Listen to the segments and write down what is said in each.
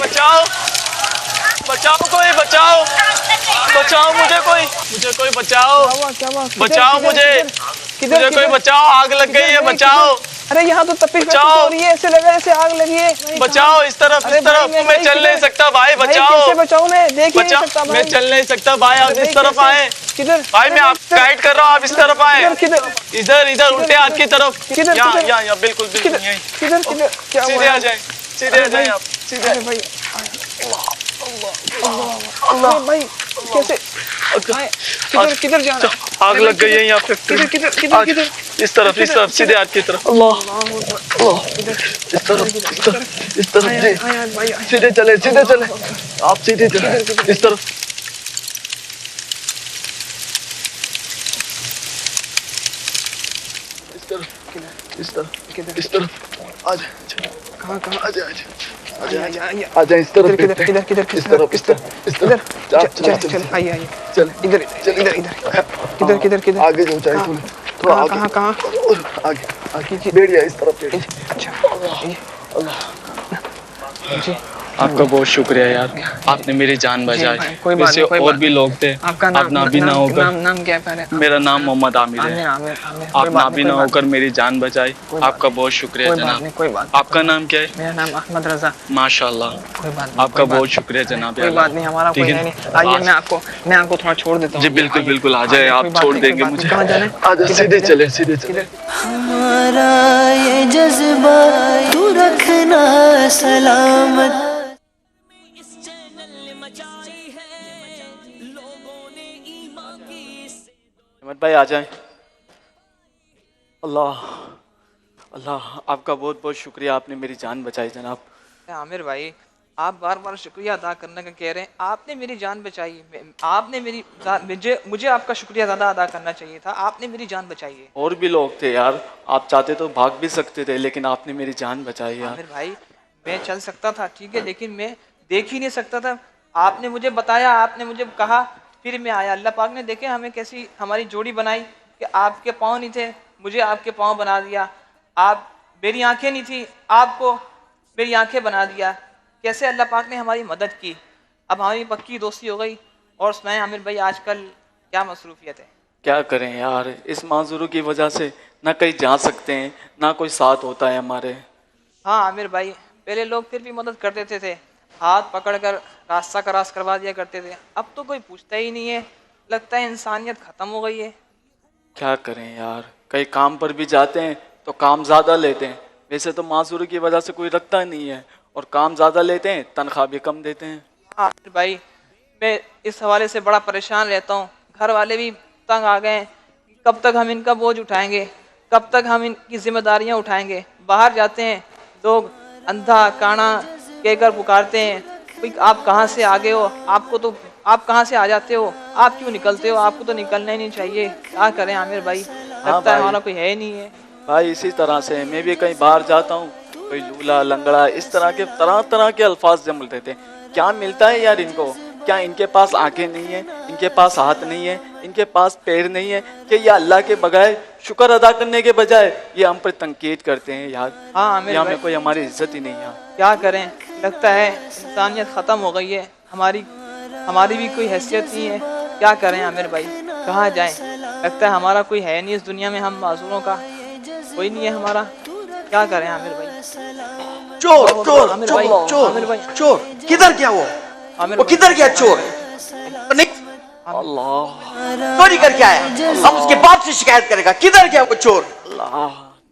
बचाओ, बचाओ, कोई बचाओ, बचाओ मुझे, कोई बचाओ, बचाओ मुझे, मुझे कोई बचाओ, आग लग गई है, बचाओ। अरे यहाँ तो तपिश हो रही है, ऐसे लगा जैसे आग लगी है। बचाओ, इस तरफ मैं चल नहीं सकता भाई, बचाओ। कैसे बचाऊं मैं, देख ही नहीं सकता भाई। मैं चल नहीं सकता भाई, आप इस तरफ आए। किधर भाई मैं आपको गाइड कर रहा हूँ, आप इस तरफ आए। किधर इधर इधर उल्टे हाथ की तरफ, किधर यहाँ बिल्कुल बिल्कुल यहीं। किधर किधर क्या हुआ? सीधे आ जाए, सीधे आ जाए आप, सीधे। अरे भाई अल्लाह भाई कैसे किधर किधर जा रहा है? आग लग गई है यहाँ पे। किधर किधर किधर किधर? इस तरफ सीधे हाथ की तरफ। अल्लाह, इस तरफ जी, सीधे चले, आप सीधे चले, इस तरफ। इस तरफ आ जाए। कहाँ आ जाए इस किधर तरफ, किधर किधर किधर इस तरफ, चल चल आइए आइए चल, इधर इधर किधर किधर आगे जो चाहे थोड़ा आगे, कहाँ कहाँ और आगे बैठ जा, इस तरफ बैठ। अच्छा जी आपका बहुत शुक्रिया यार, आपने मेरी जान बचाई। कोई बात वैसे नहीं, और भी लोग थे, आपका आप ना भी ना होकर। नाम क्या है? मेरा नाम मोहम्मद आमिर है। आप ना भी ना होकर मेरी जान बचाई, आपका बहुत शुक्रिया जनाब। कोई बात। आपका नाम क्या है? मेरा नाम अहमद रजा। माशाल्लाह, कोई बात नहीं, आपका बहुत शुक्रिया जनाब। कोई बात नहीं, हमारा कोई नहीं। आइए मैं आपको थोड़ा छोड़ देता हूँ। जी बिल्कुल आ जाए, आप छोड़ देंगे मुझे। कहाँ जाना है? सीधे चले। हमारा ये जज्बा तू रखना सलामत। अहमद भाई आ जाए। अल्लाह, आपका बहुत बहुत शुक्रिया, आपने मेरी जान बचाई जनाब। आमिर भाई आप बार बार शुक्रिया अदा करने का कह रहे हैं, आपने मेरी जान बचाई। आपने मुझे आपका शुक्रिया ज़्यादा अदा करना चाहिए था, आपने मेरी जान बचाई है। और भी लोग थे यार, आप चाहते तो भाग भी सकते थे, लेकिन आपने मेरी जान बचाई यार। आमिर भाई मैं चल सकता था ठीक है, लेकिन मैं देख ही नहीं सकता था। आपने मुझे बताया, आपने मुझे कहा, फिर मैं आया। अल्लाह पाक ने देखे हमें कैसी हमारी जोड़ी बनाई कि आपके पाँव नहीं थे, मुझे आपके पाँव बना दिया। आप मेरी आंखें नहीं थी, आपको मेरी आंखें बना दिया। कैसे अल्लाह पाक ने हमारी मदद की। अब हमारी पक्की दोस्ती हो गई। और सुनाएं आमिर भाई आजकल क्या मसरूफियत है? क्या करें यार, इस माजूरों की वजह से ना कहीं जा सकते हैं, ना कोई साथ होता है हमारे। हाँ आमिर भाई पहले लोग फिर भी मदद कर देते थे, हाथ पकड़कर रास्ता क्रॉस करवा दिया करते थे। अब तो कोई पूछता ही नहीं है, लगता है इंसानियत ख़त्म हो गई है। क्या करें यार, कहीं काम पर भी जाते हैं तो काम ज़्यादा लेते हैं। वैसे तो माजूरों की वजह से कोई रखता नहीं है, और काम ज़्यादा लेते हैं, तनख्वाह भी कम देते हैं। हाँ आमिर भाई मैं इस हवाले से बड़ा परेशान रहता हूँ। घर वाले भी तंग आ गए हैं, कब तक हम इनका बोझ उठाएंगे, कब तक हम इनकी जिम्मेदारियाँ उठाएंगे। बाहर जाते हैं लोग अंधा काना कहकर पुकारते हैं, भाई आप कहाँ से आ गए हो, आप कहाँ से आ जाते हो, आप क्यों निकलते हो, आपको तो निकलना ही नहीं चाहिए। क्या करें आमिर भाई, लगता है हमारा कोई है ही नहीं है। भाई इसी तरह से मैं भी कहीं बाहर जाता हूँ, कोई लूला लंगड़ा इस तरह के अल्फाज जम देते हैं। क्या मिलता है यार इनको? क्या इनके पास आंखें नहीं है, इनके पास हाथ नहीं है, इनके पास पैर नहीं है कि ये अल्लाह के बगैर शुक्र अदा करने के बजाय ये हम पर तनकीद करते हैं यार। हाँ आमिर यहाँ भाई में कोई हमारी इज्जत ही नहीं है। क्या करें, लगता है इंसानियत ख़त्म हो गई है, हमारी भी कोई हैसियत नहीं है। क्या करें आमिर भाई, कहाँ जाएं? लगता है हमारा कोई है नहीं इस दुनिया में, हम मासूरों का कोई नहीं है हमारा। क्या करें आमिर भाई? चोर चोर आमिर भाई, चोर आमिर भाई, चोर किधर गया आमिर वो भाई, किधर गया चोर? अल्लाह, चोरी करके आया, हम उसके बाप से शिकायत करेगा। किधर गया वो चोर? अल्लाह,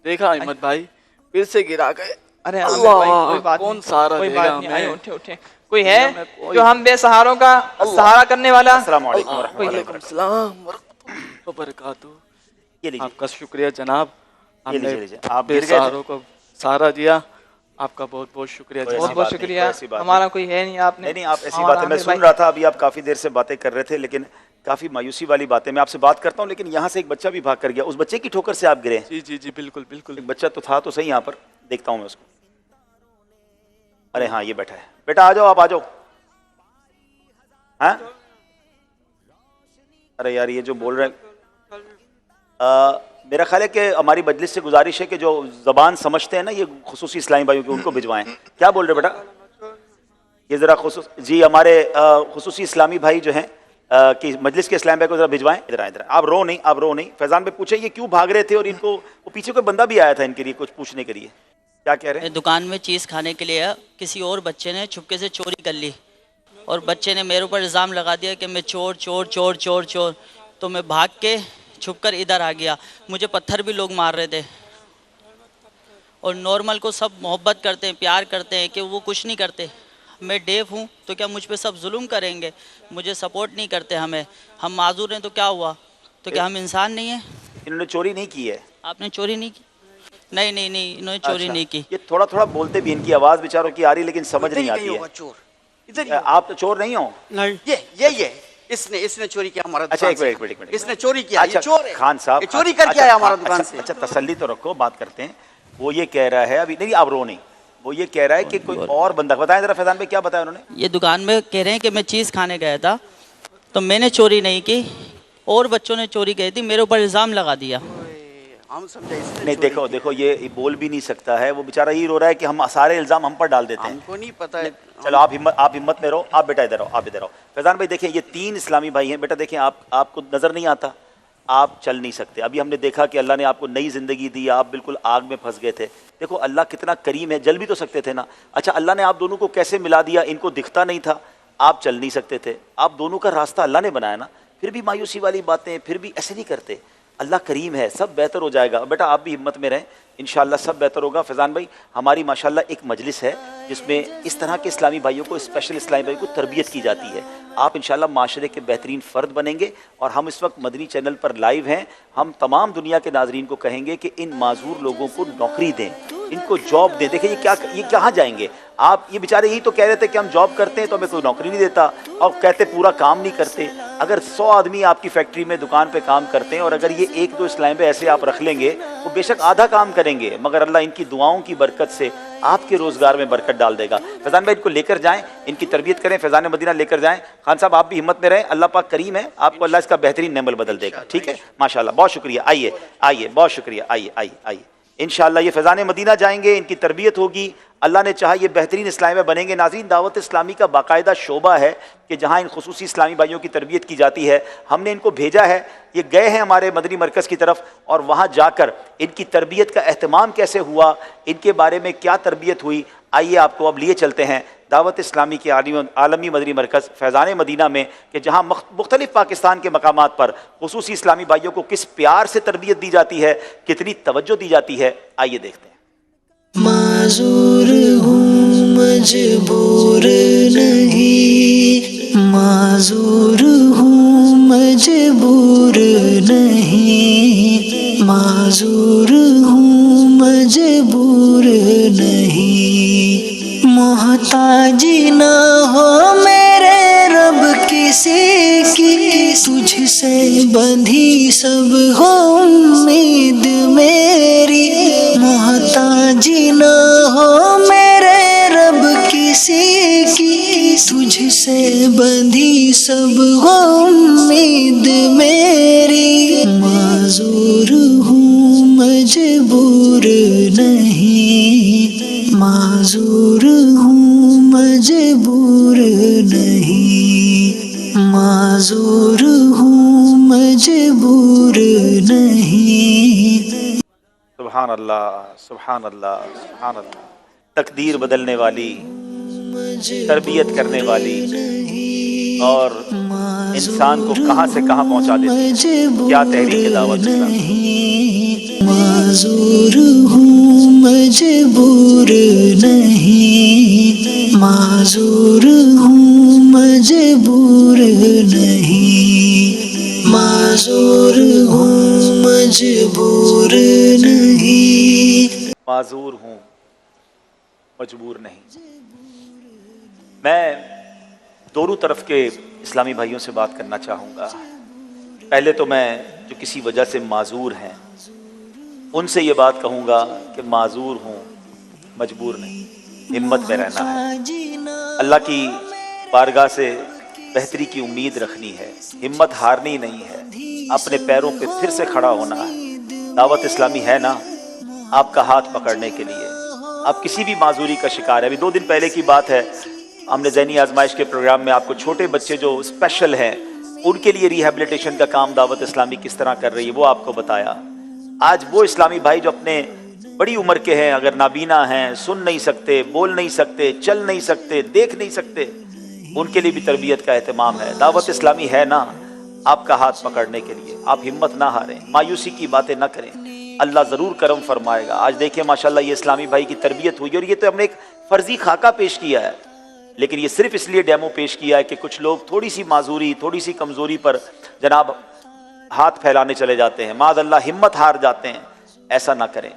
देखा अहमद भाई फिर से गिरा गए। अरे आमिर भाई कोई बात कौन नहीं, सहारा कोई देगा बात नहीं, हमें? आइए उठे उठे। कोई है में कोई- जो हम बेसहारों का सहारा करने वाला? अस्सलाम वालेकुम वरहमतुल्लाहि वालेकुम सलाम वरहमतुल्लाहि वबरकातुहू। ये लीजिए, आपका शुक्रिया जनाब, ये लीजिए, आपने लीजिए। आप गिर गए थे। बेसहारों को सहारा दिया, आपका बहुत बहुत शुक्रिया कोई जनाब। बहुत ऐसी बहुत बात नहीं, शुक्रिया, कोई ऐसी बात हमारा कोई है नहीं। आपने नहीं आप ऐसी हमारा बातें मैं आमिर सुन भाई- रहा था अभी, आप काफी देर से बातें कर रहे थे, लेकिन काफी मायूसी वाली बातें। मैं आपसे बात करता हूँ, लेकिन यहाँ से एक बच्चा भी भाग कर गया। उस बच्चे की ठोकर से आप गिरे? जी जी जी बिल्कुल बिल्कुल। एक बच्चा तो था तो सही, यहाँ पर देखता हूँ मैं उसको। अरे हाँ ये बैठा है। बेटा आ जाओ, आप आ जाओ। हाँ अरे यार ये जो बोल रहे हैं, मेरा ख्याल है कि हमारी मजलिस से गुजारिश है कि जो जबान समझते हैं ना ये खुसूसी इस्लामी भाइयों की, उनको भिजवाएं। क्या बोल रहे बेटा? ये ज़रा खुसूस जी हमारे खुसूसी इस्लामी भाई जो हैं कि मजलिस के इस्लाम भाई को ज़रा भिजवाएं। इधर आए, इधर आए। आप रो नहीं, आप रो नहीं। फैज़ान भाई पूछे ये क्यों भाग रहे थे और इनको वो पीछे कोई बंदा भी आया था इनके लिए कुछ पूछने के लिए, क्या कह रहे हैं? दुकान में चीज़ खाने के लिए किसी और बच्चे ने छुपके से चोरी कर ली और बच्चे ने मेरे ऊपर इल्ज़ाम लगा दिया कि मैं चोर चोर चोर चोर चोर। तो मैं भाग के छुपकर इधर आ गया। मुझे पत्थर भी लोग मार रहे थे और नॉर्मल को सब मोहब्बत करते हैं, प्यार करते हैं कि वो कुछ नहीं करते। मैं डेफ हूँ तो क्या मुझ पे सब जुल्म करेंगे? मुझे सपोर्ट नहीं करते। हम माजूर हैं तो क्या हुआ? तो क्या हम इंसान नहीं हैं? इन्होंने चोरी नहीं की है। आपने चोरी नहीं की? नहीं नहीं नहीं, इन्होंने चोरी नहीं की। ये थोड़ा थोड़ा बोलते भी, इनकी आवाज़ बेचारों की आ रही लेकिन समझ नहीं आती है। चोर इधर ही आप तो चोर नहीं हो? नहीं, ये इसने चोरी किया हमारा अच्छा दुकान एक से। मिनट इसने चोरी किया। अच्छा ये चोर है। खान साहब, ये चोरी करके आया हमारा दुकान से। अच्छा तसल्ली तो रखो, बात करते हैं। वो ये कह रहा है अभी नहीं, आप रो नहीं। वो ये कह रहा है कि कोई और बंदा, बताएं जरा फैजान भाई क्या बताया उन्होंने? ये दुकान में कह रहे हैं कि मैं चीज़ खाने गया था तो मैंने चोरी नहीं की और बच्चों ने चोरी की थी, मेरे ऊपर इल्ज़ाम लगा दिया। हम समझे इसने नहीं चोरी देखो की। देखो ये बोल भी नहीं सकता है, वो बेचारा ये रो रहा है कि हम सारे इल्जाम हम पर डाल देते हैं। हमको नहीं पता है। चलो आप हिम्मत में रहो। आप बेटा इधर आओ, आप इधर आओ। फैजान भाई देखिए ये 3 इस्लामी भाई हैं। बेटा देखिए आपको नजर नहीं आता, आप चल नहीं सकते। अभी हमने देखा कि अल्लाह ने आपको नई जिंदगी दी, आप बिल्कुल आग में फंस गए थे। देखो अल्लाह कितना करीम है, जल भी तो सकते थे ना। अच्छा अल्लाह ने आप दोनों को कैसे मिला दिया? इनको दिखता नहीं था, आप चल नहीं सकते थे, आप दोनों का रास्ता अल्लाह ने बनाया ना। फिर भी मायूसी वाली बातें, फिर भी ऐसे नहीं करते। अल्लाह करीम है, सब बेहतर हो जाएगा। बेटा आप भी हिम्मत में रहें, इंशाल्लाह सब बेहतर होगा। फैज़ान भाई हमारी माशाल्लाह एक मजलिस है जिसमें इस तरह के इस्लामी भाइयों को, स्पेशल इस्लामी भाइयों को तरबियत की जाती है। आप इंशाल्लाह माशरे के बेहतरीन फ़र्द बनेंगे। और हम इस वक्त मदनी चैनल पर लाइव हैं। हम तमाम दुनिया के नाजरीन को कहेंगे कि इन माजूर लोगों को नौकरी दें, इनको जॉब दें। देखिए ये कहाँ जाएंगे? आप ये बेचारे यही तो कह रहे थे कि हम जॉब करते हैं तो हमें कोई नौकरी नहीं देता, और कहते पूरा काम नहीं करते। अगर 100 आदमी आपकी फैक्ट्री में, दुकान पे काम करते हैं और अगर ये 1-2 इस्लाम पे ऐसे आप रख लेंगे, वो बेशक आधा काम करेंगे, मगर अल्लाह इनकी दुआओं की बरकत से आपके रोजगार में बरकत डाल देगा। फैजान भाई इनको लेकर जाएं, इनकी तरबियत करें, फैजान मदीना लेकर जाएं। खान साहब आप भी हिम्मत में रहें, अल्लाह पाक करीम है, आपको अल्लाह इसका बेहतरीन नेमल बदल देगा। ठीक है, माशाल्लाह, बहुत शुक्रिया। आइए बहुत शुक्रिया। आइए इंशाअल्लाह ये फैज़ान मदीना जाएंगे, इनकी तरबियत होगी। अल्लाह ने चाहा ये बेहतरीन इस्लामी में बनेंगे। नाज़रीन दावत इस्लामी का बाकायदा शोबा है कि जहाँ इन खुसूसी इस्लामी भाइयों की तरबियत की जाती है। हमने इनको भेजा है, ये गए हैं हमारे मदनी मरकज़ की तरफ, और वहाँ जाकर इनकी तरबियत का एहतमाम कैसे हुआ, इनके बारे में क्या तरबियत हुई, आइए आपको अब लिए चलते हैं दावत इस्लामी के आलमी मदनी मरकज़ फैज़ान मदीना में, कि जहाँ मुख्तलिफ़ पाकिस्तान के मकामात पर खुसूसी इस्लामी भाइयों को किस प्यार से तरबियत दी जाती है, कितनी तवज्जो दी जाती है। आइए देखते हैं। माजूर हूँ मजबूर नहीं, माजूर हूँ मजबूर नहीं, माजूर हूँ मजबूर नहीं। मोहताजी ना हो मेरे रब किसी की, तुझसे बंधी सब हो उम्मीद मेरी। मोहताजी ना हो मेरे रब किसी की, तुझसे बंधी सब हो उम्मीद मेरी। माजूर हूँ मजबूर नहीं, माजूर हूँ मजबूर नहीं, माजूर हूँ मजबूर नहीं। सुभान अल्लाह, सुभान अल्लाह, सुभान अल्लाह। तकदीर बदलने वाली, तरबियत करने वाली, और इंसान को कहाँ से कहाँ पहुँचा देती, क्या तहरीक दावत इस्लामी। माजूर हूँ मजबूर नहीं, माजूर हूँ मजबूर नहीं, माजूर हूँ मजबूर नहीं। माजूर हूँ मजबूर नहीं। मैं दोनों तरफ के इस्लामी भाइयों से बात करना चाहूँगा। पहले तो मैं जो किसी वजह से माजूर हैं उनसे ये बात कहूँगा कि माजूर हूँ मजबूर नहीं, हिम्मत में रहना है, अल्लाह की बारगाह से बेहतरी की उम्मीद रखनी है, हिम्मत हारनी नहीं है, अपने पैरों पे फिर से खड़ा होना है। दावत इस्लामी है ना आपका हाथ पकड़ने के लिए। आप किसी भी माजूरी का शिकार है। अभी 2 दिन पहले की बात है, हमने ज़हनी आजमाइश के प्रोग्राम में आपको छोटे बच्चे जो स्पेशल हैं उनके लिए रिहैबिलिटेशन का काम दावत इस्लामी किस तरह कर रही है वो आपको बताया। आज वो इस्लामी भाई जो अपने बड़ी उम्र के हैं, अगर नाबीना हैं, सुन नहीं सकते, बोल नहीं सकते, चल नहीं सकते, देख नहीं सकते, उनके लिए भी तरबियत का एहतमाम है। दावत इस्लामी है ना आपका हाथ पकड़ने के लिए। आप हिम्मत ना हारें, मायूसी की बातें ना करें, अल्लाह ज़रूर करम फरमाएगा। आज देखिए माशाल्लाह ये इस्लामी भाई की तरबियत हुई और ये तो हमने एक फ़र्जी खाका पेश किया है, लेकिन ये सिर्फ इसलिए डेमो पेश किया है कि कुछ लोग थोड़ी सी माजूरी, थोड़ी सी कमज़ोरी पर जनाब हाथ फैलाने चले जाते हैं, माज़अल्लाह हिम्मत हार जाते हैं। ऐसा ना करें,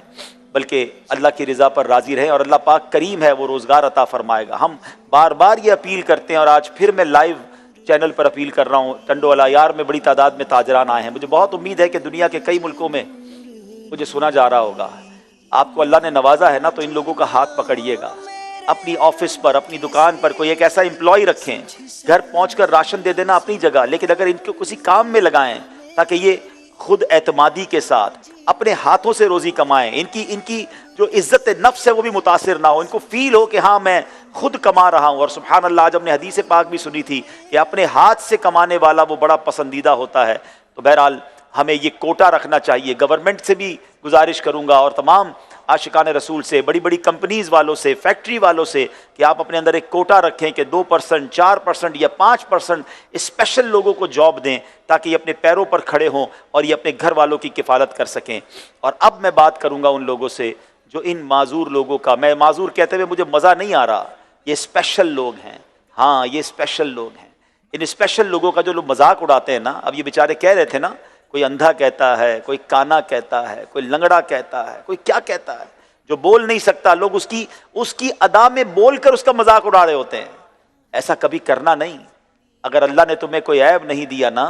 बल्कि अल्लाह की रज़ा पर राज़ी रहें और अल्लाह पाक करीम है, वो रोज़गार अता फरमाएगा। हम बार बार ये अपील करते हैं और आज फिर मैं लाइव चैनल पर अपील कर रहा हूँ। टंडो अलायार में बड़ी तादाद में ताजरान आए हैं। मुझे बहुत उम्मीद है कि दुनिया के कई मुल्कों में मुझे सुना जा रहा होगा। आपको अल्लाह ने नवाजा है ना, तो इन लोगों का हाथ पकड़िएगा। अपनी ऑफिस पर, अपनी दुकान पर कोई एक ऐसा एम्प्लॉय रखें, घर पहुंचकर राशन दे देना अपनी जगह, लेकिन अगर इनको किसी काम में लगाएं ताकि ये खुद एतमादी के साथ अपने हाथों से रोजी कमाएं, इनकी जो इज्जत नफ्स है वो भी मुतासिर ना हो, इनको फील हो कि हाँ मैं खुद कमा रहा हूँ। और सुभान अल्लाह, आज हमने हदीस पाक भी सुनी थी कि अपने हाथ से कमाने वाला वो बड़ा पसंदीदा होता है। तो बहरहाल हमें ये कोटा रखना चाहिए। गवर्नमेंट से भी गुजारिश करूँगा और तमाम आशिकान रसूल से, बड़ी बड़ी कंपनीज़ वालों से, फैक्ट्री वालों से कि आप अपने अंदर एक कोटा रखें कि 2%, 4% या 5% स्पेशल लोगों को जॉब दें ताकि ये अपने पैरों पर खड़े हों और ये अपने घर वालों की किफ़ालत कर सकें। और अब मैं बात करूँगा उन लोगों से जो इन माजूर लोगों का, मैं माजूर कहते हुए मुझे मज़ा नहीं आ रहा, ये स्पेशल लोग हैं। हाँ, ये स्पेशल लोग हैं। इन स्पेशल लोगों का जो लोग मजाक उड़ाते हैं ना, अब ये बेचारे कह रहे थे ना, कोई अंधा कहता है, कोई काना कहता है, कोई लंगड़ा कहता है, कोई क्या कहता है, जो बोल नहीं सकता, लोग उसकी अदा में बोलकर उसका मजाक उड़ा रहे होते हैं। ऐसा कभी करना नहीं। अगर अल्लाह ने तुम्हें कोई ऐब नहीं दिया ना,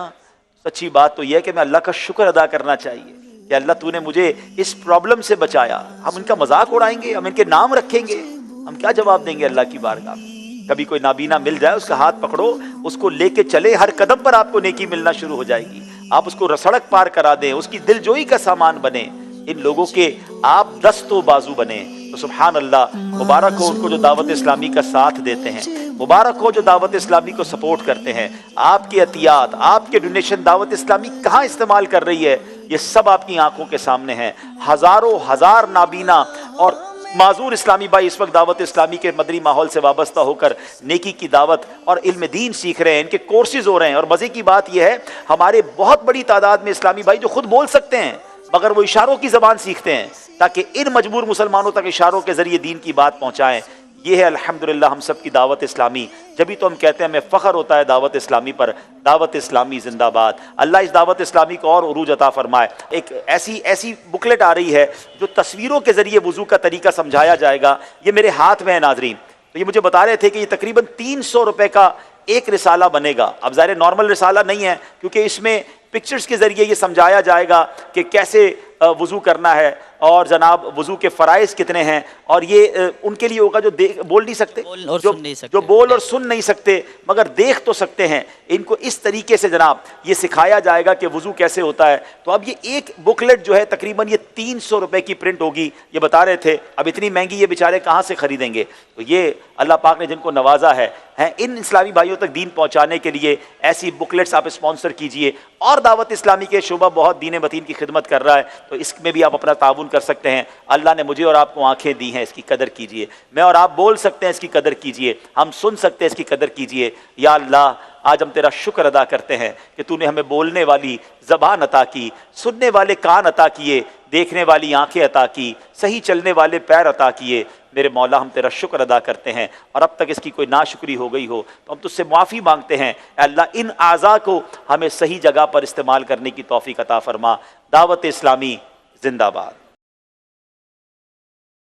सच्ची बात तो यह है कि मैं अल्लाह का शुक्र अदा करना चाहिए कि अल्लाह तूने मुझे इस प्रॉब्लम से बचाया। हम इनका मजाक उड़ाएंगे, हम इनके नाम रखेंगे, हम क्या जवाब देंगे अल्लाह की बारगाह में? कभी कोई नाबीना मिल जाए, उसका हाथ पकड़ो, उसको लेके चले, हर कदम पर आपको नेकी मिलना शुरू हो जाएगी। आप उसको सड़क पार करा दें, उसकी दिलजोई का सामान बने, इन लोगों के आप दस्तो बाजू बने। तो सुभान अल्लाह, मुबारक हो उनको जो दावत इस्लामी का साथ देते हैं, मुबारक हो जो दावत इस्लामी को सपोर्ट करते हैं। आपके अतियात, आपके डोनेशन दावत इस्लामी कहाँ इस्तेमाल कर रही है, ये सब आपकी आंखों के सामने हैं। हजारों हजार नाबीना और माजूर इस्लामी भाई इस वक्त दावत इस्लामी के मदनी माहौल से वाबस्ता होकर नेकी की दावत और इल्म दीन सीख रहे हैं, इनके कोर्सेज हो रहे हैं। और मजे की बात यह है, हमारे बहुत बड़ी तादाद में इस्लामी भाई जो खुद बोल सकते हैं मगर वो इशारों की जबान सीखते हैं ताकि इन मजबूर मुसलमानों तक इशारों के जरिए दीन की बात पहुंचाएं। ये है अल्हम्दुलिल्लाह हम सब की दावत इस्लामी। जब तो हम कहते हैं हमें फ़ख्र होता है दावत इस्लामी पर। दावत इस्लामी जिंदाबाद। अल्लाह इस दावत इस्लामी को और उरूज अता फरमाए। एक ऐसी बुकलेट आ रही है जो तस्वीरों के जरिए वुजू का तरीका समझाया जाएगा। ये मेरे हाथ में है नाजरीन। तो ये मुझे बता रहे थे कि ये तकरीबन 300 रुपए का एक रिसाला बनेगा। अब ज़ाहिर नॉर्मल रिसाला नहीं है क्योंकि इसमें पिक्चर्स के जरिए ये समझाया जाएगा कि कैसे वुजू करना है और जनाब वुजू के फ़राइज़ कितने हैं। और ये उनके लिए होगा जो बोल नहीं सकते, जो बोल और सुन नहीं सकते मगर देख तो सकते हैं। इनको इस तरीके से जनाब ये सिखाया जाएगा कि वुजू कैसे होता है। तो अब ये एक बुकलेट जो है तकरीबन ये 300 रुपए की प्रिंट होगी। ये बता रहे थे अब इतनी महंगी ये बेचारे कहाँ से खरीदेंगे। तो ये अल्लाह पाक ने जिनको नवाजा है इन इस्लामी भाइयों तक दीन पहुँचाने के लिए ऐसी बुकलेट्स आप स्पॉन्सर कीजिए। और दावत इस्लामी के शोबा बहुत दीन मतीन की खिदमत कर रहा है, तो इसमें भी आप अपना ताउन कर सकते हैं। अल्लाह ने मुझे और आपको आंखें दी हैं, इसकी कदर कीजिए। मैं और आप बोल सकते हैं, इसकी कदर कीजिए। हम सुन सकते हैं, इसकी कदर कीजिए। या अल्लाह, आज हम तेरा शुक्र अदा करते हैं कि तूने हमें बोलने वाली ज़बान अता की, सुनने वाले कान अता किए, देखने वाली आंखें अता की, सही चलने वाले पैर अता किए। मेरे मौला, हम तेरा शुक्र अदा करते हैं और अब तक इसकी कोई नाशुक्री हो गई हो तो हम तुझसे माफ़ी मांगते हैं। अल्लाह, इन आज़ा को हमें सही जगह पर इस्तेमाल करने की तौफीक अता फरमा। दावत इस्लामी जिंदाबाद।